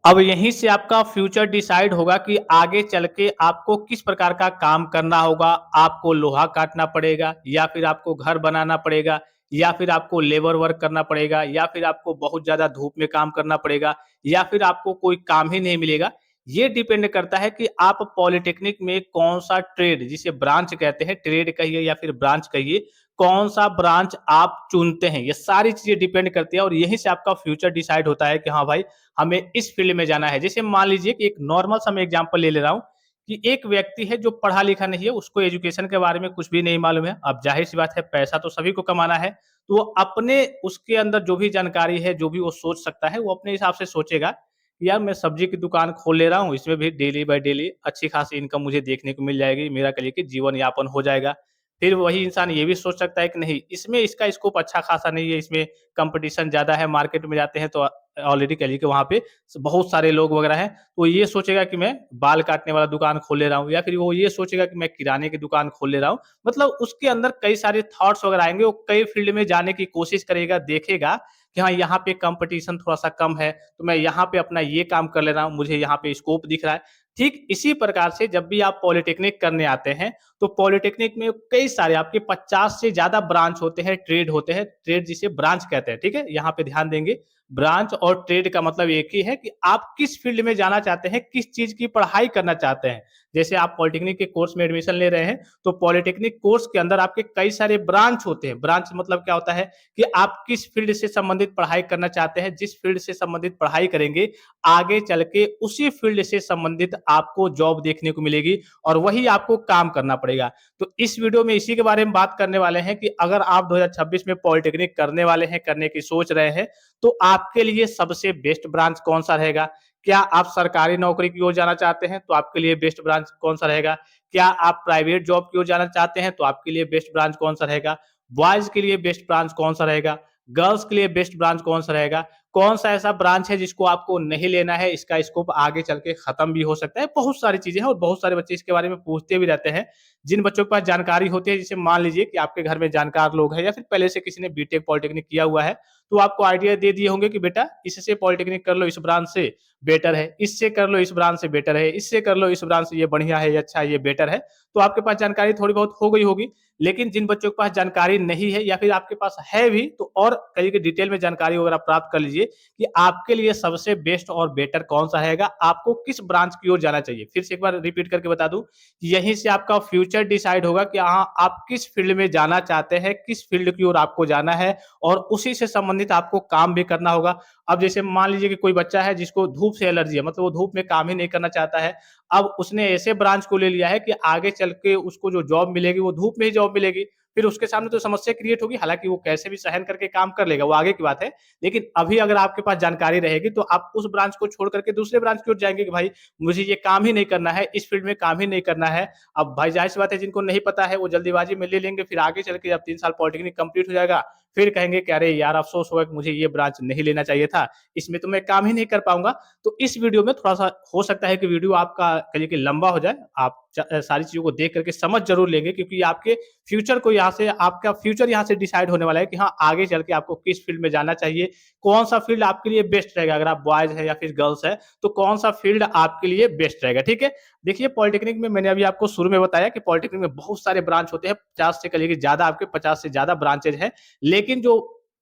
अब यहीं से आपका फ्यूचर डिसाइड होगा कि आगे चल के आपको किस प्रकार का काम करना होगा। आपको लोहा काटना पड़ेगा या फिर आपको घर बनाना पड़ेगा या फिर आपको लेबर वर्क करना पड़ेगा या फिर आपको बहुत ज़्यादा धूप में काम करना पड़ेगा या फिर आपको कोई काम ही नहीं मिलेगा। ये डिपेंड करता है कि आप पॉलिटेक्निक में कौन-सा ट्रेड जिसे ब्रांच कहते हैं, ट्रेड कहिए या फिर ब्रांच कहिए, कौन-सा ब्रांच आप चुनते हैं। ये सारी चीज़ें डिपेंड करती है और यहीं से आपका फ्यूचर डिसाइड होता है कि हाँ भाई, हमें इस फील्ड में जाना है। जैसे मान लीजिए कि एक नॉर्मल सा मैं एग्जांपल ले रहा हूँ कि एक व्यक्ति है जो पढ़ा लिखा नहीं है, उसको एजुकेशन के बारे में कुछ भी नहीं मालूम है। अब ज़ाहिर-सी बात है, पैसा तो सभी को कमाना है, तो वो अपने उसके अंदर जो भी जानकारी है, जो भी वो सोच सकता है, वो अपने हिसाब से सोचेगा कि यार मैं सब्जी की दुकान खोल ले रहा हूँ, इसमें भी डेली बाय डेली अच्छी खासी इनकम मुझे देखने को मिल जाएगी, मेरा कहिए कि जीवन यापन हो जाएगा। फिर वही इंसान ये भी सोच सकता है कि नहीं, इसमें इसका स्कोप अच्छा खासा नहीं है, इसमें कॉम्पिटिशन ज़्यादा है, मार्केट में जाते हैं तो ऑलरेडी कह लीजिए कि वहाँ पे बहुत सारे लोग वगैरह हैं, तो ये सोचेगा कि मैं बाल काटने वाला दुकान खोल ले रहा हूँ या फिर वो ये सोचेगा कि मैं किराने की दुकान खोल ले रहा हूँ। मतलब उसके अंदर कई सारे थॉट्स वगैरह आएँगे, वो कई फील्ड में जाने की कोशिश करेगा, देखेगा कि हाँ, यहाँ पे कॉम्पिटिशन थोड़ा-सा कम है, तो मैं यहाँ पे अपना ये काम कर ले रहा हूँ, मुझे यहाँ पे स्कोप दिख रहा है। ठीक इसी प्रकार से जब भी आप पॉलिटेक्निक करने आते हैं, तो पॉलिटेक्निक में कई सारे आपके 50 से ज़्यादा ब्रांच होते हैं, ट्रेड होते हैं, ट्रेड जिसे ब्रांच कहते हैं, ठीक है? यहाँ पे ध्यान देंगे, ब्रांच और ट्रेड का मतलब एक ही है कि आप किस फील्ड में जाना चाहते हैं, किस चीज़ की पढ़ाई करना चाहते हैं। जैसे आप पॉलिटेक्निक के कोर्स में एडमिशन ले रहे हैं, तो पॉलिटेक्निक कोर्स के अंदर आपके कई सारे ब्रांच होते हैं। ब्रांच मतलब क्या होता है कि आप किस फील्ड से संबंधित पढ़ाई करना चाहते हैं, जिस फील्ड से संबंधित पढ़ाई करेंगे, आगे चल के उसी फील्ड से संबंधित आपको जॉब देखने को मिलेगी और वही आपको काम करना पड़ेगा। तो इस वीडियो में इसी के बारे में बात करने वाले हैं कि अगर आप 2026 में पॉलिटेक्निक करने वाले हैं, करने की सोच रहे हैं, तो आपके लिए सबसे बेस्ट ब्रांच कौन-सा रहेगा? क्या आप सरकारी नौकरी की ओर जाना चाहते हैं, तो आपके लिए बेस्ट ब्रांच कौन-सा रहेगा? क्या आप प्राइवेट जॉब की ओर जाना चाहते हैं, तो आपके लिए बेस्ट ब्रांच कौन-सा रहेगा? बॉयज़ के लिए बेस्ट ब्रांच कौन-सा रहेगा? गर्ल्स के लिए बेस्ट ब्रांच कौन-सा रहेगा? कौन-सा ऐसा ब्रांच है जिसको आपको नहीं लेना है, इसका स्कोप आगे चल के खत्म भी हो सकता है? बहुत सारी चीज़ें हैं और बहुत सारे बच्चे इसके बारे में पूछते भी रहते हैं। जिन बच्चों के पास जानकारी होती है, जैसे मान लीजिए कि आपके घर में जानकार लोग हैं या फिर पहले से किसी ने बीटेक पॉलिटेक्निक किया हुआ है, तो आपको आइडिया दे दिए होंगे कि बेटा इससे पॉलिटेक्निक कर लो, इस ब्रांच से बेटर है, इससे कर लो इस ब्रांच से बेटर है, इससे कर लो इस ब्रांच से ये बढ़िया है, ये अच्छा है, ये बेटर है। तो आपके पास जानकारी थोड़ी बहुत हो गई होगी। लेकिन जिन बच्चों के पास जानकारी नहीं है या फिर आपके पास है भी, तो और कहिए कि डिटेल में जानकारी वगैरह प्राप्त कर लीजिए कि आपके लिए सबसे बेस्ट और बेटर कौन-सा रहेगा, आपको किस ब्रांच की ओर जाना चाहिए। फिर से एक बार रिपीट करके बता दूँ, यहीं से आपका फ्यूचर डिसाइड होगा कि हाँ, आप किस फील्ड में जाना चाहते हैं, किस फील्ड की ओर आपको जाना है और उसी से संबंधित आपको काम भी करना होगा। अब जैसे मान लीजिए कि कोई बच्चा है जिसको धूप से एलर्जी है, मतलब वो धूप में काम ही नहीं करना चाहता है। अब उसने ऐसे ब्रांच को ले लिया है कि आगे चल के उसको जो जॉब मिलेगी, वो धूप में ही जॉब मिलेगी। फिर उसके सामने तो समस्या क्रिएट होगी, हालाँकि वो कैसे भी सहन करके काम कर लेगा, वो आगे की बात है। लेकिन अभी अगर आपके पास जानकारी रहेगी, तो आप उस ब्रांच को छोड़ कर के दूसरे ब्रांच की ओर जाएँगे कि भाई मुझे ये काम ही नहीं करना है, इस फील्ड में काम ही नहीं करना है। अब भाई ज़ाहिर-सी बात है, जिनको नहीं पता है वो जल्दीबाज़ी में ले लेंगे, फिर आगे चल के जब 3 साल पॉलिटेक्निक कंप्लीट हो जाएगा, फिर कहेंगे कि अरे यार अफ़सोस होगा कि मुझे ये ब्रांच नहीं लेना चाहिए था, इसमें तो मैं काम ही नहीं कर पाऊँगा। तो इस वीडियो में थोड़ा-सा हो सकता है कि वीडियो आपका कहिए कि लंबा हो जाए, आप सारी चीज़ों को देख कर के समझ ज़रूर लेंगे, क्योंकि आपके फ्यूचर को यहाँ से आपका फ्यूचर यहाँ से डिसाइड होने वाला है कि हाँ, आगे चल के आपको किस फील्ड में जाना चाहिए, कौन-सा फील्ड आपके लिए बेस्ट रहेगा। अगर आप बॉयज़ हैं या फिर गर्ल्स हैं, तो कौन-सा फील्ड आपके लिए बेस्ट रहेगा, ठीक है? देखिए, पॉलिटेक्निक में मैंने अभी आपको शुरू में बताया कि पॉलिटेक्निक में बहुत सारे ब्रांच होते हैं, 50 से कहिए कि ज़्यादा, आपके 50 से ज़्यादा ब्रांचेज़ हैं। लेकिन जो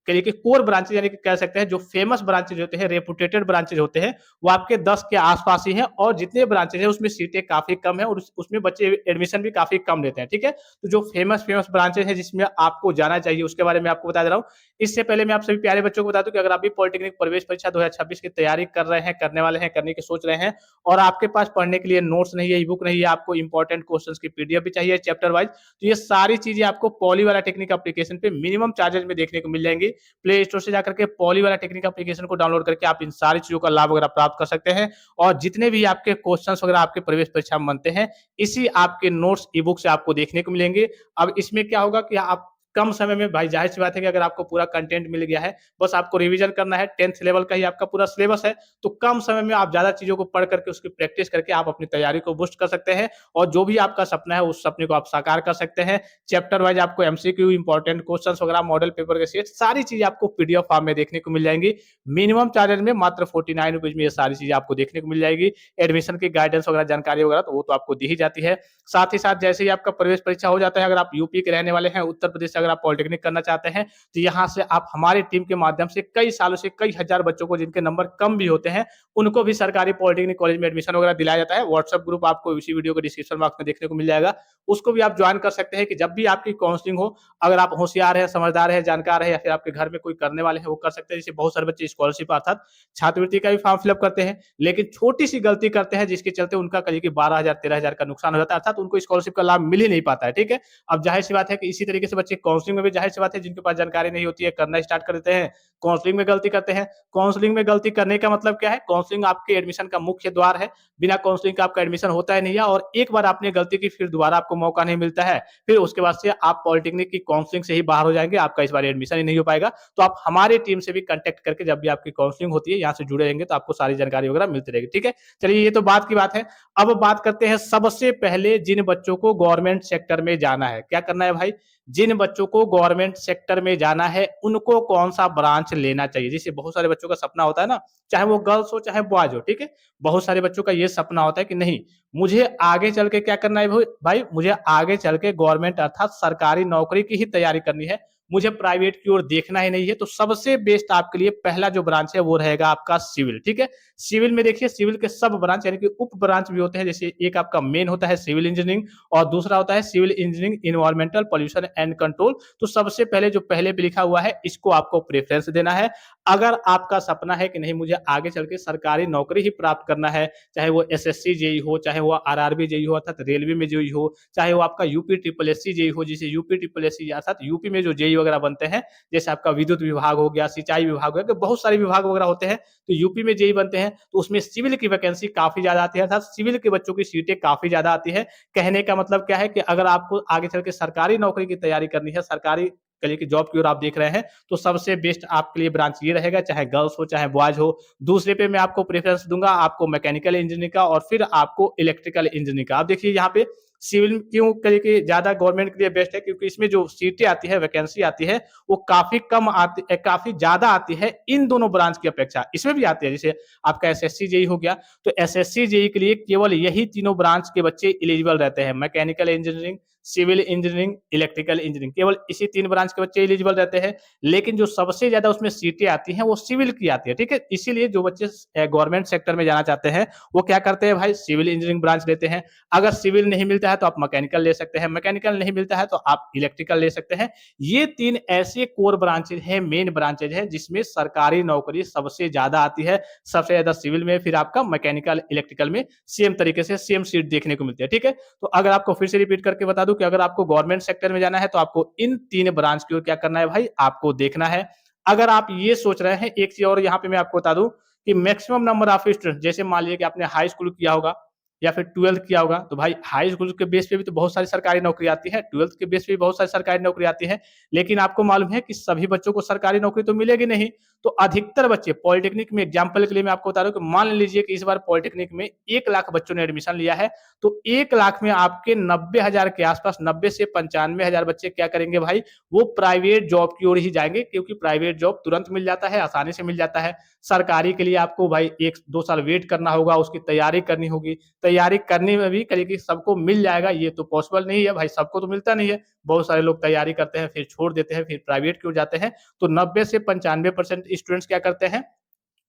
कहिए कि कोर ब्रांचेज़ यानी कि कह सकते हैं जो फेमस ब्रांचेज़ होते हैं, रेपुटेटेड ब्रांचेज़ होते हैं, वो आपके 10 के आस-पास ही हैं और जितने ब्रांचेज़ हैं उसमें सीटें काफ़ी कम हैं और उसमें बच्चे एडमिशन भी काफ़ी कम लेते हैं, ठीक है? तो जो फेमस ब्रांचेज़ हैं जिसमें आपको जाना चाहिए, उसके बारे में आपको बता दे रहा हूँ। इससे पहले मैं आप सभी प्यारे बच्चों को बता दूँ कि अगर आप भी पॉलिटेक्निक प्रवेश परीक्षा 2026 की तैयारी कर रहे हैं, करने वाले हैं, करने की सोच रहे हैं और आपके पास पढ़ने के लिए नोट्स नहीं है, ई-बुक नहीं है, आपको इंपॉर्टेंट क्वेश्चन्स की पीडीएफ भी चाहिए चैप्टर वाइज़, तो ये सारी चीज़ें आपको पॉली वाला टेक्निक एप्लीकेशन पे मिनिमम चार्जेज़ में देखने को मिल जाएँगी। प्ले स्टोर से जाकर के पॉली वाला टेक्निक एप्लीकेशन को डाउनलोड करके आप इन सारी चीज़ों का लाभ वगैरह प्राप्त कर सकते हैं और जितने भी आपके क्वेश्चंस वगैरह आपके प्रवेश परीक्षा में बनते हैं, इसी आपके नोट्स ई-बुक से आपको देखने को मिलेंगे। अब इसमें क्या होगा कि आप कम समय में भाई ज़ाहिर-सी बात है कि अगर आपको पूरा कंटेंट मिल गया है, बस आपको रिवीजन करना है, 10th लेवल का ही आपका पूरा सिलेबस है, तो कम समय में आप ज़्यादा चीज़ों को पढ़ करके उसकी प्रैक्टिस करके आप अपनी तैयारी को बूस्ट कर सकते हैं और जो भी आपका सपना है, उस सपने को आप साकार कर सकते हैं। चैप्टर वाइज़ आपको एमसीक्यू, इंपॉर्टेंट क्वेश्चन्स वगैरह, मॉडल पेपर के सेट, सारी चीज़ें आपको पीडीएफ फॉर्म में देखने को मिल जाएँगी। मिनिमम चार्जेज़ में मात्र ₹49 में ये सारी चीज़ें आपको देखने को मिल जाएगी। एडमिशन की गाइडेंस वगैरह, जानकारी वगैरह तो वो तो आपको दी ही जाती है। साथ ही साथ जैसे ही आपका प्रवेश परीक्षा हो जाता है, अगर आप यूपी के रहने वाले हैं, उत्तर प्रदेश से अगर आप पॉलिटेक्निक करना चाहते हैं, तो यहाँ से आप हमारी टीम के माध्यम से कई सालों से कई हजार बच्चों को जिनके नंबर कम भी होते हैं, उनको भी सरकारी पॉलिटेक्निक कॉलेज में एडमिशन वगैरह दिलाया जाता है। व्हाट्सएप ग्रुप आपको इसी वीडियो के डिस्क्रिप्शन बॉक्स में देखने को मिल जाएगा। उसको भी आप ज्वाइन कर सकते हैं कि जब भी आपकी काउंसलिंग हो, अगर आप होशियार हैं, समझदार हैं, जानकार हैं या फिर आपके घर में कोई करने वाले हैं, वो कर सकते हैं। जैसे बहुत सारे बच्चे स्कॉलरशिप अर्थात छात्रवृत्ति का भी फॉर्म फिलअप करते हैं, लेकिन छोटी-सी गलती करते हैं जिसके चलते उनका कहिए कि 12,000 13,000 का नुकसान हो जाता है, अर्थात उनको स्कॉलरशिप का लाभ मिल ही नहीं पाता है, ठीक है? अब ज़ाहिर-सी बात है कि इसी तरीके से बच्चे काउंसलिंग में भी ज़ाहिर-सी बात है जिनके पास जानकारी नहीं होती है, करना स्टार्ट कर देते हैं, काउंसलिंग में गलती करते हैं। काउंसलिंग में गलती करने का मतलब क्या है? काउंसलिंग आपके एडमिशन का मुख्य द्वार है, बिना काउंसलिंग का आपका एडमिशन होता ही नहीं है और एक बार आपने गलती की फिर दोबारा आपको मौका नहीं मिलता है, फिर उसके बाद से आप पॉलिटेक्निक की काउंसलिंग से ही बाहर हो जाएँगे, आपका इस बार एडमिशन ही नहीं हो पाएगा। तो आप हमारी टीम से भी कॉन्टैक्ट करके जब भी आपकी काउंसलिंग होती है, यहाँ से जुड़े रहेंगे तो आपको सारी जानकारी वगैरह मिलती रहेगी, ठीक है? चलिए ये तो बात की बात है। अब बात करते हैं सबसे पहले जिन बच्चों को गवर्नमेंट सेक्टर में जाना है, क्या करना है भाई? जिन बच्चों को गवर्नमेंट सेक्टर में जाना है, उनको कौन-सा ब्रांच लेना चाहिए? जैसे बहुत सारे बच्चों का सपना होता है ना, चाहे वो गर्ल्स हो, चाहे बॉयज़ हो, ठीक है? बहुत सारे बच्चों का ये सपना होता है कि नहीं, मुझे आगे चल के क्या करना है भाई मुझे आगे चल के गवर्नमेंट अर्थात सरकारी नौकरी की ही तैयारी करनी है। मुझे प्राइवेट की ओर देखना ही नहीं है, तो सबसे बेस्ट आपके लिए पहला जो ब्रांच है, वो रहेगा आपका सिविल, ठीक है? सिविल में देखिए सिविल के सब ब्रांच यानी कि उप ब्रांच भी होते हैं, जैसे एक आपका मेन होता है सिविल इंजीनियरिंग और दूसरा होता है civil engineering environmental pollution and control. तो सबसे पहले जो पहले पे लिखा हुआ है, इसको आपको प्रेफ़रेंस देना है। अगर आपका सपना है कि नहीं मुझे आगे चल के सरकारी नौकरी ही प्राप्त करना है, चाहे वो एसएससी जेईई हो, चाहे वो आरआरबी जेईई हो अर्थात रेलवे में जेईई हो, चाहे वो आपका यूपी ट्रिपल एससी जेईई हो, जिसे यूपी ट्रिपल एससी अर्थात यूपी में जो जेईई वगैरह बनते हैं, जैसे आपका विद्युत विभाग हो गया, सिंचाई विभाग हो गया, तो बहुत सारे विभाग वगैरह होते हैं, तो यूपी में जेईई बनते हैं, तो उसमें सिविल की वैकेंसी काफ़ी ज़्यादा आती है अर्थात सिविल के बच्चों की सीटें काफ़ी ज़्यादा आती है। कहने का मतलब क्या है कि अगर आपको आगे चल के सरकारी नौकरी की तैयारी करनी है, सरकारी करिए कि जॉब की ओर आप देख रहे हैं, तो सबसे बेस्ट आपके लिए ब्रांच ये रहेगा, चाहे गर्ल्स हो, चाहे बॉयज़ हो। दूसरे पे मैं आपको प्रेफ़रेंस दूँगा, आपको मैकेनिकल इंजीनियरिंग का और फिर आपको इलेक्ट्रिकल इंजीनियरिंग का। अब देखिए यहाँ पे सिविल क्यों करिए कि ज़्यादा गवर्नमेंट के लिए बेस्ट है क्योंकि इसमें जो सीटें आती है, वैकेंसी आती है, वो काफ़ी ज़्यादा आती है इन दोनों ब्रांच की अपेक्षा। इसमें भी आती है, जैसे आपका एसएससी जेईई हो गया, तो एसएससी जेईई के लिए केवल यही तीनों ब्रांच के बच्चे एलिजिबल रहते हैं। Mechanical engineering, civil engineering, electrical engineering, केवल इसी 3 ब्रांच के बच्चे एलिजिबल रहते हैं। लेकिन जो सबसे ज़्यादा उसमें सीटें आती हैं, वो सिविल की आती है, ठीक है? इसीलिए जो बच्चे गवर्नमेंट सेक्टर में जाना चाहते हैं, वो क्या करते हैं भाई सिविल इंजीनियरिंग ब्रांच लेते हैं। अगर सिविल नहीं मिलता है तो आप मैकेनिकल ले सकते हैं, मैकेनिकल नहीं मिलता है तो आप इलेक्ट्रिकल ले सकते हैं। ये 3 ऐसे कोर ब्रांचेज़ हैं, मेन ब्रांचेज़ हैं, जिसमें सरकारी नौकरी सबसे ज़्यादा आती है। सबसे ज़्यादा सिविल में, फिर आपका मैकेनिकल, इलेक्ट्रिकल में सेम तरीके से सेम सीट देखने को मिलती है, ठीक है? तो अगर आपको फिर से रिपीट करके बता दूं कि अगर आपको गवर्नमेंट सेक्टर में जाना है तो आपको इन 3 ब्रांच की ओर क्या करना है भाई आपको देखना है। अगर आप ये सोच रहे हैं एक चीज और यहाँ पे मैं आपको बता दूं कि मैक्सिमम नंबर ऑफ स्टूडेंट जैसे मान लीजिए कि आपने हाई स्कूल किया होगा या फिर 12th किया होगा तो भाई हाई स्कूल के बेस पे भी तो बहुत सारी सरकारी नौकरी आती है, 12th के बेस पे भी बहुत सारी सरकारी नौकरी आती है, लेकिन आपको मालूम है कि सभी बच्चों को सरकारी नौकरी तो मिलेगी नहीं। तो अधिकतर बच्चे पॉलिटेक्निक में एग्जाम्पल के लिए मैं आपको बता रहा हूँ कि मान लीजिए कि इस बार पॉलिटेक्निक में 1 लाख बच्चों ने एडमिशन लिया है, तो 1 लाख में आपके 90,000 के आसपास 90 से 95,000 बच्चे क्या करेंगे भाई, वो प्राइवेट जॉब की ओर ही जाएंगे क्योंकि प्राइवेट जॉब तुरंत मिल जाता है, आसानी से मिल जाता है। सरकारी के लिए आपको भाई 1-2 साल वेट करना होगा, उसकी तैयारी करनी होगी। तैयारी करने में भी करिए कि सबको मिल जाएगा ये तो पॉसिबल नहीं है भाई, सबको तो मिलता नहीं है। बहुत सारे लोग तैयारी करते हैं, फिर छोड़ देते हैं, फिर प्राइवेट की ओर जाते हैं। तो 90 से 95% स्टूडेंट्स क्या करते हैं,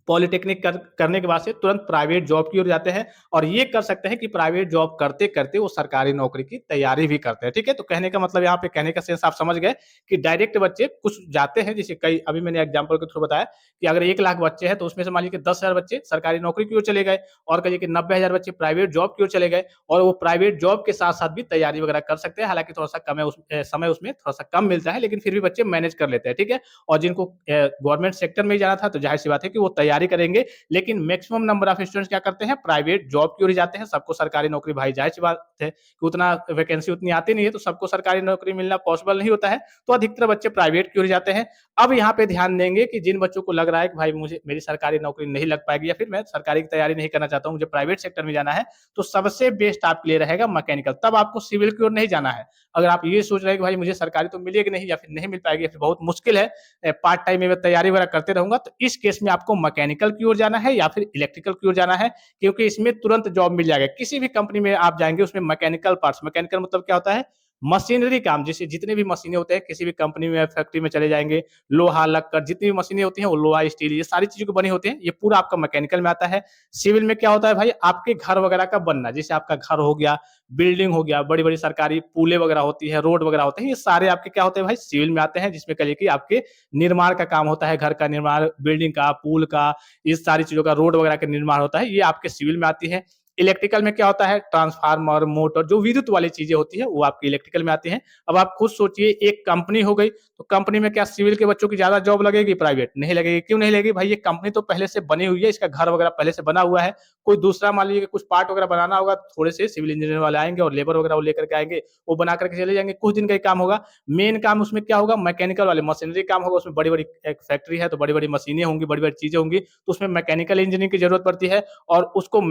पॉलिटेक्निक करने के बाद से तुरंत प्राइवेट जॉब की ओर जाते हैं और ये कर सकते हैं कि प्राइवेट जॉब करते-करते वो सरकारी नौकरी की तैयारी भी करते हैं, ठीक है? तो कहने का मतलब यहाँ पे कहने का सेंस आप समझ गए कि डायरेक्ट बच्चे कुछ जाते हैं, जैसे कई अभी मैंने एग्जांपल के थ्रू बताया कि अगर 1 लाख बच्चे हैं तो उसमें से मान लीजिए कि 10,000 बच्चे सरकारी नौकरी की ओर चले गए और कहिए कि 90,000 बच्चे प्राइवेट जॉब की ओर चले गए और वो प्राइवेट जॉब के साथ-साथ भी तैयारी वगैरह कर सकते हैं। हालाँकि थोड़ा-सा समय उसमें थोड़ा-सा कम मिलता है, लेकिन फिर भी बच्चे मैनेज कर लेते हैं, ठीक है? और जिनको गवर्नमेंट सेक्टर में ही जाना था तो ज़ाहिर-सी बात है कि वो तैयारी तैयारी करेंगे, लेकिन मैक्सिमम नंबर ऑफ स्टूडेंट्स क्या करते हैं, प्राइवेट जॉब की ओर जाते हैं। सबको सरकारी नौकरी, भाई जाहिर-सी बात है कि उतना वैकेंसी उतनी आती नहीं है, तो सबको सरकारी नौकरी मिलना पॉसिबल नहीं होता है, तो अधिकतर बच्चे प्राइवेट की ओर जाते हैं। अब यहाँ पे ध्यान देंगे कि जिन बच्चों को लग रहा है कि भाई मुझे मेरी सरकारी नौकरी नहीं लग पाएगी, या फिर मैं सरकारी की तैयारी नहीं करना चाहता हूँ, मुझे प्राइवेट सेक्टर में जाना है, तो सबसे बेस्ट आपके लिए रहेगा मैकेनिकल। तब आपको सिविल की ओर नहीं जाना है। अगर आप ये सोच रहे हैं कि भाई मुझे सरकारी तो मिलेगी नहीं, या फिर नहीं मिल पाएगी, या फिर बहुत मुश्किल है, पार्ट टाइम में मैं तैयारी वगैरह करते रहूंगा, तो इस केस में आपको मैकेनिकल की ओर जाना है या फिर इलेक्ट्रिकल की ओर जाना है, क्योंकि इसमें तुरंत जॉब मिल जाएगा। किसी भी कंपनी में आप जाएंगे, उसमें मैकेनिकल पार्ट्स, मैकेनिकल मतलब क्या होता है, मशीनरी काम, जैसे जितने भी मशीनें होते हैं, किसी भी कंपनी में, फैक्ट्री में चले जाएंगे, लोहा लक्कर जितनी भी मशीनें होती हैं, वो लोहा स्टील ये सारी चीजों की बनी होती हैं, ये पूरा आपका मैकेनिकल में आता है। सिविल में क्या होता है भाई, आपके घर वगैरह का बनना, जैसे आपका घर हो गया, बिल्डिंग हो गया, बड़ी बड़ी सरकारी पुलें वगैरह होती है, रोड वगैरह होते हैं, ये सारे आपके क्या होते हैं भाई, सिविल में आते हैं, जिसमें कहिए कि आपके निर्माण का काम होता है, घर का निर्माण, बिल्डिंग का, पुल का, इस सारी चीजों का, रोड वगैरह का निर्माण होता है, ये आपके सिविल में आती है। इलेक्ट्रिकल में क्या होता है, ट्रांसफार्मर, मोटर, जो विद्युत वाली चीजें होती है, वो आपके इलेक्ट्रिकल में आती हैं। अब आप खुद सोचिए, एक कंपनी हो गई, तो कंपनी में क्या सिविल के बच्चों की ज्यादा जॉब लगेगी, प्राइवेट नहीं लगेगी? क्यों नहीं लगेगी भाई, ये कंपनी तो पहले से बनी हुई है, इसका घर वगैरह पहले से बना हुआ है। कोई दूसरा मान लीजिए कुछ पार्ट वगैरह बनाना होगा, थोड़े से सिविल इंजीनियर वाले आएंगे और लेबर वगैरह वो लेकर के आएंगे, वो बना करके चले जाएंगे, कुछ दिन का ही काम होगा। मेन काम उसमें क्या होगा, मैकेनिकल वाले मशीनरी काम होगा, उसमें बड़ी बड़ी एक फैक्ट्री है, तो बड़ी बड़ी मशीनें होंगी, बड़ी बड़ी चीजें होंगी, तो उसमें मैकेनिकल इंजीनियरिंग की जरूरत पड़ती है। और उसको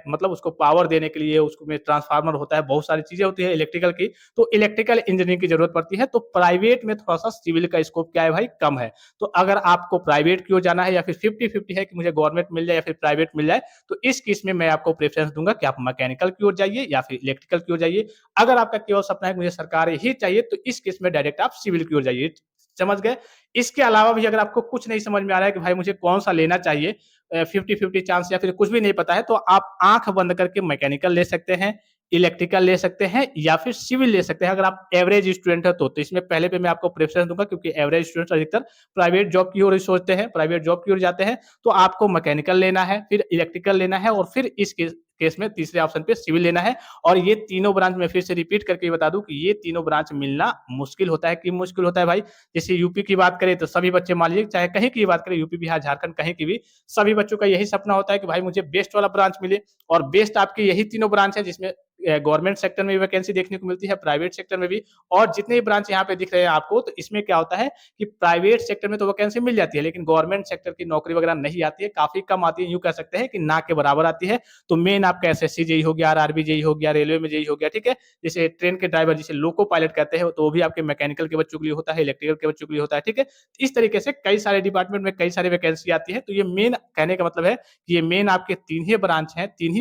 मतलब उसको पावर देने के लिए उसमें ट्रांसफार्मर होता है, बहुत सारी चीजें होती है इलेक्ट्रिकल की, तो इलेक्ट्रिकल इंजीनियरिंग की जरूरत पड़ती है। तो प्राइवेट में थोड़ा सा सिविल का स्कोप क्या है भाई, कम है। तो अगर आपको प्राइवेट की ओर जाना है, या फिर 50-50 है कि मुझे गवर्नमेंट मिल जाए या फिर प्राइवेट मिल जाए, तो इस केस में मैं आपको प्रेफरेंस दूंगा कि आप मैकेनिकल की ओर जाइए या फिर इलेक्ट्रिकल की ओर जाइए। अगर आपका केवल सपना है कि मुझे सरकारी ही चाहिए, तो इस केस में डायरेक्ट आप सिविल की ओर जाइए। समझ गए? इसके अलावा भी अगर आपको कुछ नहीं समझ में आ रहा है कि भाई मुझे कौन सा लेना चाहिए, 50-50 चांस, या फिर कुछ भी नहीं पता है, तो आप आंख बंद करके मैकेनिकल ले सकते हैं, इलेक्ट्रिकल ले सकते हैं, या फिर सिविल ले सकते हैं। अगर आप एवरेज स्टूडेंट है तो इसमें पहले पे मैं आपको प्रेफरेंस दूंगा, क्योंकि एवरेज स्टूडेंट अधिकतर प्राइवेट जॉब की ओर ही सोचते हैं, प्राइवेट जॉब की ओर जाते हैं। तो आपको मैकेनिकल लेना है, फिर इलेक्ट्रिकल लेना है, और फिर इस केस में तीसरे ऑप्शन पे सिविल लेना है। और ये तीनों ब्रांच मैं फिर से रिपीट करके बता दूं कि ये तीनों ब्रांच मिलना मुश्किल होता है। क्यों मुश्किल होता है भाई, जैसे यूपी की बात करें तो सभी बच्चे, मान लीजिए चाहे कहीं की बात करें, यूपी, बिहार, झारखंड, कहीं की भी, सभी बच्चों का यही सपना होता है कि भाई मुझे बेस्ट वाला ब्रांच मिले। और बेस्ट आपके यही तीनों ब्रांच है, जिसमें गवर्नमेंट सेक्टर में भी वैकेंसी देखने को मिलती है, प्राइवेट सेक्टर में भी। और जितने भी ब्रांच यहाँ पे दिख रहे हैं आपको, तो इसमें क्या होता है कि प्राइवेट सेक्टर में तो वैकेंसी मिल जाती है, लेकिन गवर्नमेंट सेक्टर की नौकरी वगैरह नहीं आती है, काफी कम आती है, यूं कह सकते हैं कि ना के बराबर आती है। तो मेन आपका एसएससी जेई हो गया, आरआरबी जेई हो गया, रेलवे में जेई हो गया, ठीक है। जैसे ट्रेन के ड्राइवर, जिसे लोको पायलट कहते हैं, तो वो भी आपके मैकेनिकल के बच्चों के लिए होता है, इलेक्ट्रिकल के बच्चों के लिए होता है, ठीक है। इस तरीके से कई सारे डिपार्टमेंट में कई सारी वैकेंसी आती है। तो ये मेन कहने का मतलब है कि ये मेन आपके तीन ही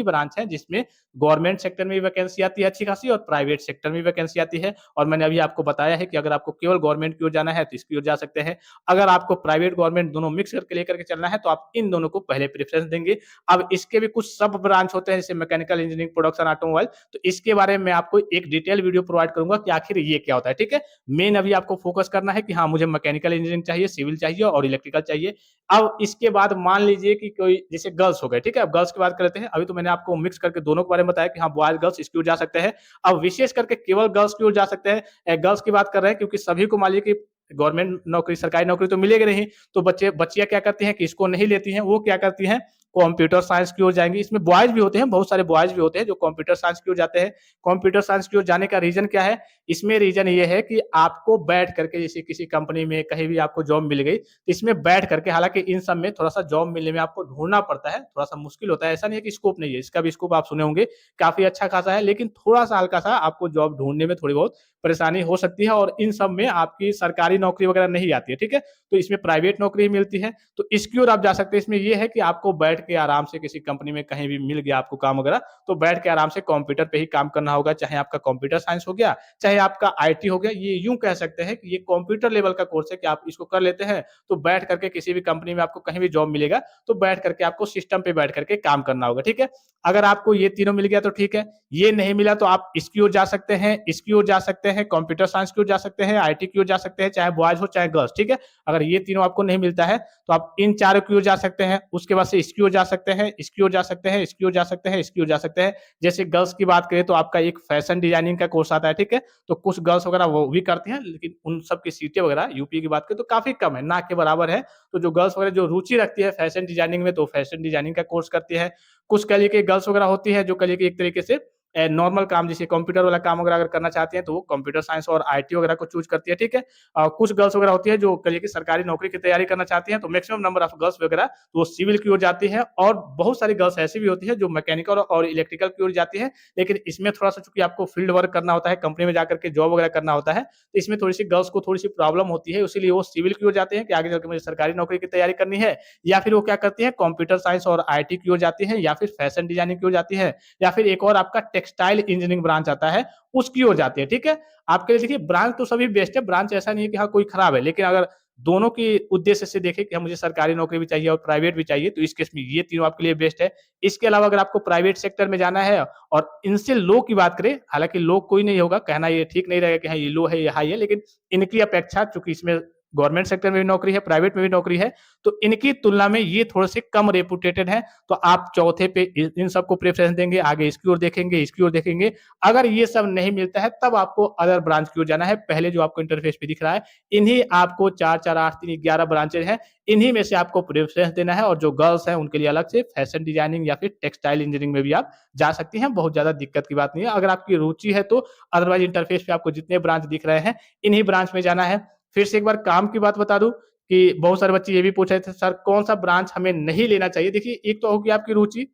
ब्रांच हैं जिसमें गवर्नमेंट सेक्टर में भी वैकेंसी आती है अच्छी खासी, और प्राइवेट सेक्टर में भी वैकेंसी आती है। और मैंने अभी आपको बताया है कि अगर आपको केवल गवर्नमेंट की ओर जाना है तो इसकी ओर जा सकते हैं। अगर आपको प्राइवेट गवर्नमेंट दोनों मिक्स करके लेकर के चलना है, तो आप इन दोनों को पहले प्रेफरेंस देंगे। अब इसके भी कुछ सब ब्रांच होते हैं, जैसे मैकेनिकल इंजीनियरिंग, प्रोडक्शन, ऑटोमोबाइल, तो इसके बारे में मैं आपको एक डिटेल वीडियो प्रोवाइड करूंगा कि आखिर ये क्या होता है, ठीक है। मेन अभी आपको फोकस करना है कि हाँ मुझे मैकेनिकल इंजीनियरिंग चाहिए, सिविल चाहिए और इलेक्ट्रिकल चाहिए। अब इसके बाद मान लीजिए कि कोई जैसे गर्ल्स हो गए, ठीक है। अब गर्ल्स की बात कर लेते हैं। अभी तो मैंने आपको मिक्स करके दोनों के बारे में बताया कि हाँ बॉयज गर्ल्स इसकी ओर जा सकते हैं। अब विशेष करके केवल गर्ल्स की ओर जा सकते हैं। गर्ल्स की बात कर रहे हैं क्योंकि सभी को मान लीजिए कि गवर्नमेंट नौकरी, सरकारी नौकरी तो मिलेगी नहीं, तो बच्चियां क्या करती हैं कि इसको नहीं लेती हैं, वो क्या करती हैं, कंप्यूटर साइंस की ओर जाएंगी। इसमें बॉयज भी होते हैं, बहुत सारे बॉयज भी होते हैं जो कंप्यूटर साइंस की ओर जाते हैं। कंप्यूटर साइंस की ओर जाने का रीजन क्या है, इसमें रीजन ये है कि आपको बैठ करके, जैसे किसी कंपनी में कहीं भी आपको जॉब मिल गई, तो इसमें बैठ करके, हालांकि इन सब में थोड़ा सा जॉब मिलने में आपको ढूंढना पड़ता है, थोड़ा सा मुश्किल होता है। ऐसा नहीं है कि स्कोप नहीं है, इसका भी स्कोप आप सुने होंगे, काफी अच्छा खासा है, लेकिन थोड़ा सा हल्का सा आपको जॉब ढूंढने में थोड़ी बहुत परेशानी हो सकती है। और इन सब में आपकी सरकारी नौकरी वगैरह नहीं आती है, ठीक है। तो इसमें प्राइवेट नौकरी ही मिलती है, तो इसकी ओर आप जा सकते हैं। इसमें यह है कि आपको बैठ के आराम से किसी कंपनी में कहीं भी मिल गया आपको काम वगैरह, तो बैठ के आराम से कंप्यूटर पे ही काम करना होगा, चाहे आपका कंप्यूटर साइंस हो गया, चाहे आपका आईटी हो गया। ये यूं कह सकते हैं कि ये कंप्यूटर लेवल का कोर्स है कि आप इसको कर लेते हैं, तो बैठ करके किसी भी कंपनी में आपको कहीं भी जॉब मिलेगा, तो बैठ करके आपको सिस्टम पे बैठ करके काम करना होगा, ठीक है। अगर आपको ये तीनों मिल गया तो ठीक है, ये नहीं मिला तो आप इसकी ओर जा सकते हैं, इसकी ओर जा सकते हैं, कंप्यूटर साइंस की ओर जा सकते हैं, आईटी की ओर जा सकते हैं, चाहे बॉयज हो चाहे गर्ल्स, ठीक है। अगर ये तीनों आपको नहीं मिलता है तो आप इन चारों की ओर जा सकते हैं। उसके बाद से इसकी ओर जा सकते हैं, इसकी ओर जा सकते हैं, इसकी ओर जा सकते हैं, इसकी ओर जा सकते हैं। जैसे गर्ल्स की बात करें तो आपका एक फैशन डिजाइनिंग का कोर्स आता है, ठीक है? तो कुछ गर्ल्स वगैरह वो भी करती हैं, लेकिन उन सब की सीटें वगैरह यूपी की बात करें तो काफ़ी कम है, ना के बराबर है। तो जो गर्ल्स वगैरह जो रुचि रखती है फैशन डिजाइनिंग में, तो फैशन डिजाइनिंग का कोर्स करती है। कुछ कह लीजिए कि गर्ल्स वगैरह होती है, जो कह लीजिए कि एक तरीके से नॉर्मल काम जैसे कंप्यूटर वाला काम वगैरह अगर करना चाहती हैं, तो वो कंप्यूटर साइंस और आईटी वगैरह को चूज़ करती है, ठीक है? कुछ गर्ल्स वगैरह होती है जो कहिए कि सरकारी नौकरी की तैयारी करना चाहती हैं, तो मैक्सिमम नंबर ऑफ गर्ल्स वगैरह तो वो सिविल की ओर जाती हैं, और बहुत सारी गर्ल्स ऐसी भी होती है जो मैकेनिकल और इलेक्ट्रिकल की ओर जाती हैं। लेकिन इसमें थोड़ा-सा चूँकि आपको फील्ड वर्क करना होता है, कंपनी में जाकर के जॉब वगैरह करना होता है, तो इसमें थोड़ी-सी गर्ल्स को थोड़ी-सी प्रॉब्लम होती है, इसीलिए वो सिविल की ओर जाते हैं कि आगे चल के मुझे सरकारी नौकरी की तैयारी करनी है, या फिर वो क्या करती हैं कंप्यूटर साइंस और आईटी की ओर जाती हैं, या फिर फैशन डिजाइनिंग की ओर जाती है, या फिर एक और आपका टेक्सटाइल इंजीनियरिंग ब्रांच आता है, उसकी ओर जाती है, ठीक है? आपके लिए देखिए ब्रांच तो सभी बेस्ट है, ब्रांच ऐसा नहीं है कि हाँ कोई खराब है, लेकिन अगर दोनों की उद्देश्य से देखें कि हाँ, मुझे सरकारी नौकरी भी चाहिए और प्राइवेट भी चाहिए, तो इस केस में ये तीनों आपके लिए बेस्ट है। इसके अलावा अगर आपको प्राइवेट सेक्टर में जाना है और इनसे लो की बात करें, हालाँकि लो कोई नहीं होगा, कहना ये ठीक नहीं रहेगा कि हाँ, ये लो है, ये हाई है, लेकिन इनकी अपेक्षा चूँकि इसमें गवर्नमेंट सेक्टर में भी नौकरी है, प्राइवेट में भी नौकरी है, तो इनकी तुलना में ये थोड़े-से कम रेपुटेटेड हैं, तो आप चौथे पे इन सबको प्रेफ़रेंस देंगे, आगे इसकी ओर देखेंगे, इसकी ओर देखेंगे। अगर ये सब नहीं मिलता है, तब आपको अदर ब्रांच की ओर जाना है। पहले जो आपको इंटरफ़ेस पे दिख रहा है, इन्हीं आपको 4, 4, 8, 3, 11 ब्रांचेज़ हैं, इन्हीं में से आपको प्रेफ़रेंस देना है, और जो गर्ल्स हैं, उनके लिए अलग से फैशन डिज़ाइनिंग या फिर टेक्सटाइल इंजीनियरिंग में भी आप जा सकती हैं, बहुत ज़्यादा दिक्कत की बात नहीं है। अगर आपकी रुचि है तो अदरवाइज़ इंटरफ़ेस पे आपको जितने ब्रांच दिख रहे हैं, इन्हीं ब्रांच में जाना है। फिर से एक बार काम की बात बता दूँ कि बहुत सारे बच्चे ये भी पूछ रहे थे, सर कौन-सा ब्रांच हमें नहीं लेना चाहिए? देखिए, एक तो होगी आपकी रुचि,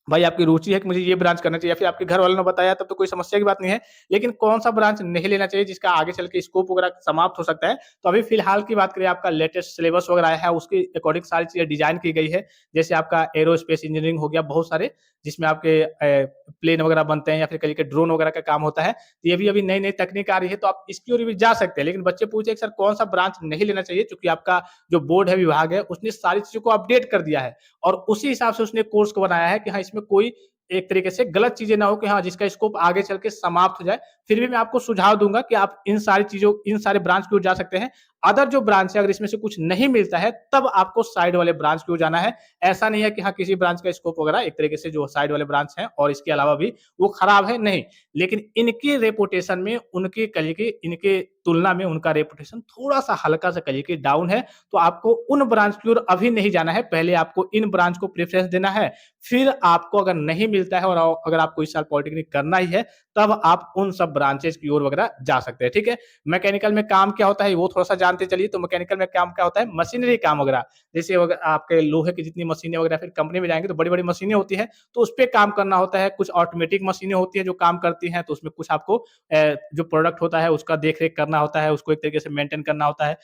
भाई आपकी रुचि है कि मुझे ये ब्रांच करना चाहिए, या फिर आपके घर वालों ने बताया, तब तो कोई समस्या की बात नहीं है। लेकिन कौन-सा ब्रांच नहीं लेना चाहिए जिसका आगे चल के स्कोप वगैरह समाप्त हो सकता है। तो अभी फिलहाल की बात करें, आपका लेटेस्ट सिलेबस वगैरह आया है, उसके अकॉर्डिंग सारी चीज़ें डिज़ाइन की गई है। जैसे आपका एयरोस्पेस इंजीनियरिंग हो गया, बहुत सारे जिसमें आपके प्लेन वगैरह बनते हैं, या फिर कहीं के ड्रोन वगैरह का काम होता है। ये भी अभी नई-नई तकनीक आ रही है, तो आप इसकी ओर भी जा सकते हैं। लेकिन बच्चे पूछे कि सर कौन-सा ब्रांच नहीं लेना चाहिए? चूँकि आपका जो बोर्ड है, विभाग है, उसने सारी चीज़ों को अपडेट कर दिया है, और उसी हिसाब से उसने कोर्स को बनाया है कि हाँ, इसमें कोई एक तरीके से गलत चीज़ें ना हो कि हाँ, जिसका स्कोप आगे चल के समाप्त हो जाए। फिर भी मैं आपको सुझाव दूँगा कि आप इन सारे ब्रांच की ओर जा सकते हैं। अदर जो ब्रांच है, अगर इसमें से कुछ नहीं मिलता है, तब आपको साइड वाले ब्रांच की ओर जाना है। ऐसा नहीं है कि हाँ, किसी ब्रांच का स्कोप वगैरह एक तरीके से जो साइड वाले ब्रांच हैं और इसके अलावा भी वो खराब है, नहीं। लेकिन इनकी रेपुटेशन में, उनके कहिए कि इनके तुलना में उनका रेपुटेशन थोड़ा-सा हल्का-सा कहिए कि डाउन है, तो आपको उन ब्रांच की ओर अभी नहीं जाना है। पहले आपको इन ब्रांच को प्रेफ़रेंस देना है, फिर आपको अगर नहीं मिलता है और अगर आपको इस साल पॉलिटेक्निक करना ही है, तब आप उन सब ब्रांचेज़ की ओर वगैरह जा सकते हैं, ठीक है? मैकेनिकल में काम क्या होता है, वो थोड़ा-सा जानते चलिए। तो मैकेनिकल में काम क्या होता है, मशीनरी काम वगैरह। जैसे अगर आपके लोहे की जितनी मशीनें वगैरह, फिर कंपनी में जाएँगे तो बड़ी-बड़ी मशीनें होती हैं, तो उसपे काम करना होता है। कुछ ऑटोमेटिक मशीनें होती हैं जो काम करती हैं, तो उसमें कुछ आपको जो प्रोडक्ट होता है उसका देख-रेख करना होता है, उसको एक तरीके से मेंटेन करना होता है।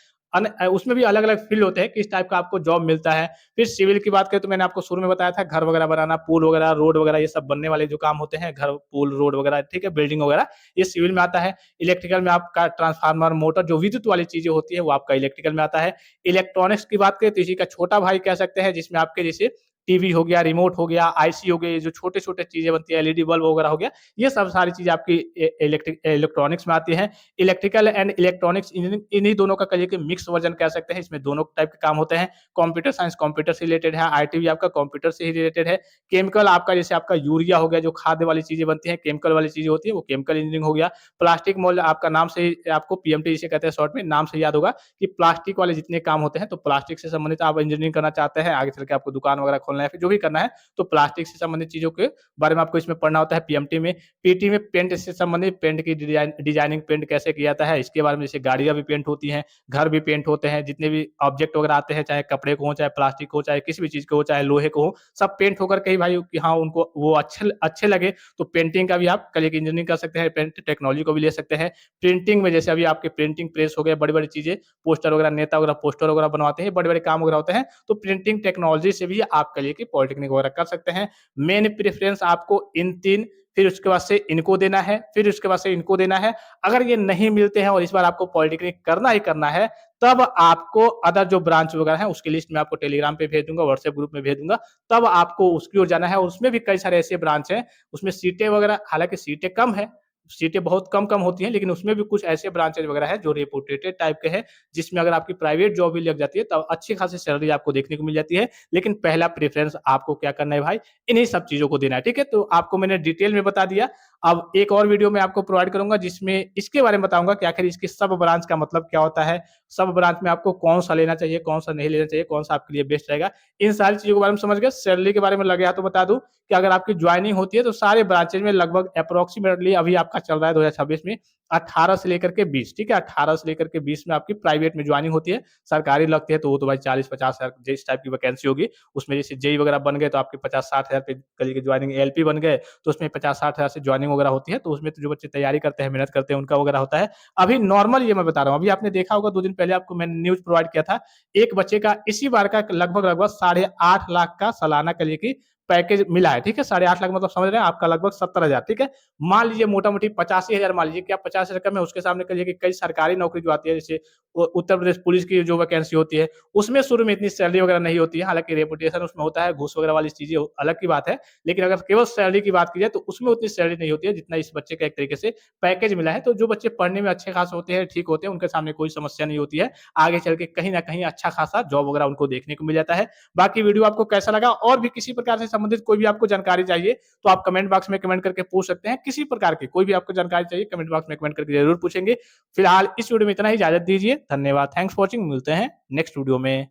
उसमें भी अलग-अलग फ़ील्ड होते हैं, किस टाइप का आपको जॉब मिलता है। फिर सिविल की बात करें तो मैंने आपको शुरू में बताया था, घर वगैरह बनाना, पुल वगैरह, रोड वगैरह, ये सब बनने वाले जो काम होते हैं, घर, पुल, रोड वगैरह, ठीक है, बिल्डिंग वगैरह, ये सिविल में आता है। इलेक्ट्रिकल में आपका ट्रांसफार्मर, मोटर, जो विद्युत वाली चीज़ें होती हैं, वो आपका इलेक्ट्रिकल में आता है। इलेक्ट्रॉनिक्स की बात करें तो इसी का छोटा भाई कह सकते हैं, जिसमें आपके जैसे टीवी हो गया, रिमोट हो गया, आईसी हो गई, ये जो छोटे-छोटे चीज़ें बनती है, एलईडी बल्ब वगैरह हो गया, ये सब सारी चीज़ें आपकी इलेक्ट्रॉनिक्स में आती हैं। इलेक्ट्रिकल एंड इलेक्ट्रॉनिक्स इंजीनियरिंग, इन्हीं दोनों का कहिए कि मिक्स वर्ज़न कह सकते हैं, इसमें दोनों टाइप के काम होते हैं। कंप्यूटर साइंस कंप्यूटर से रिलेटेड है, आईटी भी आपका कंप्यूटर से ही रिलेटेड है। केमिकल आपका, जैसे आपका यूरिया हो गया, जो खाद्य वाली चीज़ें बनती हैं, केमिकल वाली चीज़ें होती हैं, वो केमिकल इंजीनियरिंग हो गया। प्लास्टिक मोल्ड आपका नाम से ही आपको पीएमटी जिसे कहते हैं शॉर्ट में, नाम से याद होगा कि प्लास्टिक वाले जितने काम होते हैं, तो प्लास्टिक से संबंधित आप इंजीनियरिंग करना चाहते हैं, आगे चल के आपको दुकान वगैरह खोलना है, फिर जो भी करना है, तो प्लास्टिक से संबंधित चीज़ों के बारे में आपको इसमें पढ़ना होता है पीएमटी में। पीटी में पेंट से संबंधित, पेंट की डिजाइनिंग, पेंट कैसे किया जाता है, इसके बारे में। जैसे गाड़ियाँ भी पेंट होती हैं, घर भी पेंट होते हैं, जितने भी ऑब्जेक्ट वगैरह आते हैं, चाहे कपड़े को हो, चाहे प्लास्टिक हो, चाहे किसी भी चीज़ को हो, चाहे लोहे को हो, सब पेंट होकर के ही भाई कि हाँ, उनको वो अच्छे अच्छे लगे। तो पेंटिंग का भी आप करिए कि इंजीनियरिंग कर सकते हैं, पेंट टेक्नोलॉजी को भी ले सकते हैं। प्रिंटिंग में जैसे अभी आपके प्रिंटिंग प्रेस हो गए, बड़ी-बड़ी चीज़ें, पोस्टर वगैरह, नेता वगैरह पोस्टर वगैरह बनवाते हैं, बड़े-बड़े काम वगैरह होते हैं, तो प्रिंटिंग टेक्नोलॉजी से भी आप करिए कि पॉलिटेक्निक वगैरह कर सकते हैं। मेन प्रेफ़रेंस आपको इन 3, फिर उसके बाद से इनको देना है, फिर उसके बाद से इनको देना है। अगर ये नहीं मिलते हैं और इस बार आपको पॉलिटेक्निक करना ही करना है, तब आपको अदर जो ब्रांच वगैरह है, उसकी लिस्ट मैं आपको टेलीग्राम पे भेज दूँगा, व्हाट्सएप ग्रुप में भेज दूँगा। तब आपको उसकी ओर जाना है, और उसमें भी कई सारे ऐसे ब्रांच हैं, उसमें सीटें वगैरह, हालाँकि सीटें कम हैं, सीटें बहुत कम-कम होती हैं, लेकिन उसमें भी कुछ ऐसे ब्रांचेज़ वगैरह हैं जो रेपुटेटेड टाइप के हैं, जिसमें अगर आपकी प्राइवेट जॉब भी लग जाती है, तब अच्छी खासी सैलरी आपको देखने को मिल जाती है। लेकिन पहला प्रेफ़रेंस आपको क्या करना है भाई, इन्हीं सब चीज़ों को देना है, ठीक है? तो आपको मैंने डिटेल में बता दिया। अब एक और वीडियो मैं आपको प्रोवाइड करूँगा जिसमें इसके बारे में बताऊँगा कि आखिर इसकी सब ब्रांच का मतलब क्या होता है, सब ब्रांच में आपको कौन-सा लेना चाहिए, कौन-सा नहीं लेना चाहिए, कौन-सा आपके लिए बेस्ट रहेगा। इन सारी चीज़ों के बारे में समझ गए। सैलरी के बारे में लगे हाथ तो बता दूँ कि अगर आपकी जॉइनिंग होती है तो सारे ब्रांचेज़ में लगभग एप्रोक्सिमेटली अभी आपका चल रहा है 2026 में 18 से लेकर के 20, ठीक है? 18 से लेकर के 20 में आपकी प्राइवेट में जॉइनिंग होती है। सरकारी लगती है तो वो तो भाई 40-50 हज़ार जिस टाइप की वैकेंसी होगी, उसमें जैसे जेईई वगैरह बन गए तो आपके 50-60 हज़ार पे करिए कि जॉइनिंग, एएलपी बन गए तो उसमें 50-60 हज़ार से जॉइनिंग वगैरह होती है, तो उसमें तो जो बच्चे तैयारी करते हैं, मेहनत करते हैं, उनका वगैरह होता है। अभी नॉर्मल ये मैं बता रहा हूँ, अभी आपने देखा होगा 2 दिन पहले आपको मैंने न्यूज़ प्रोवाइड किया था, एक बच्चे का इसी बार का लगभग-लगभग साढ़े 8 लाख का सालाना करिए कि पैकेज मिला है, ठीक है? साढ़े 8 लाख मतलब समझ रहे हैं आपका लगभग 70,000, ठीक है? मान लीजिए मोटा-मोटी 85,000 मान लीजिए कि आप 50 से कम है, उसके सामने कहिए कि कई सरकारी नौकरी जो आती है, जैसे उत्तर प्रदेश पुलिस की जो वैकेंसी होती है, उसमें शुरू में इतनी सैलरी वगैरह नहीं होती है, हालाँकि रेपुटेशन उसमें होता है, घूस वगैरह वाली चीज़ें अलग की बात है। लेकिन अगर केवल सैलरी की बात की जाए तो उसमें उतनी सैलरी नहीं होती है, जितना इस बच्चे का एक तरीके से पैकेज मिला है। तो जो बच्चे पढ़ने में अच्छे खासे होते हैं, ठीक होते हैं, उनके सामने कोई समस्या नहीं होती है। आगे चल के कहीं न कहीं अच्छा खासा जॉब वगैरह उनको देखने को मिल जाता है। बाकी वीडियो आपको कैसा लगा और भी किसी प्रकार से संबंधित कोई भी आपको जानकारी चाहिए, तो आप कमेंट बॉक्स में कमेंट करके पूछ सकते हैं। किसी प्रकार की कोई भी आपको जानकारी चाहिए, कमेंट बॉक्स में कमेंट करके ज़रूर पूछेंगे। फिलहाल इस वीडियो में इतना ही, इजाज़त दीजिए। धन्यवाद, थैंक्स फॉर वॉचिंग, मिलते हैं नेक्स्ट वीडियो में।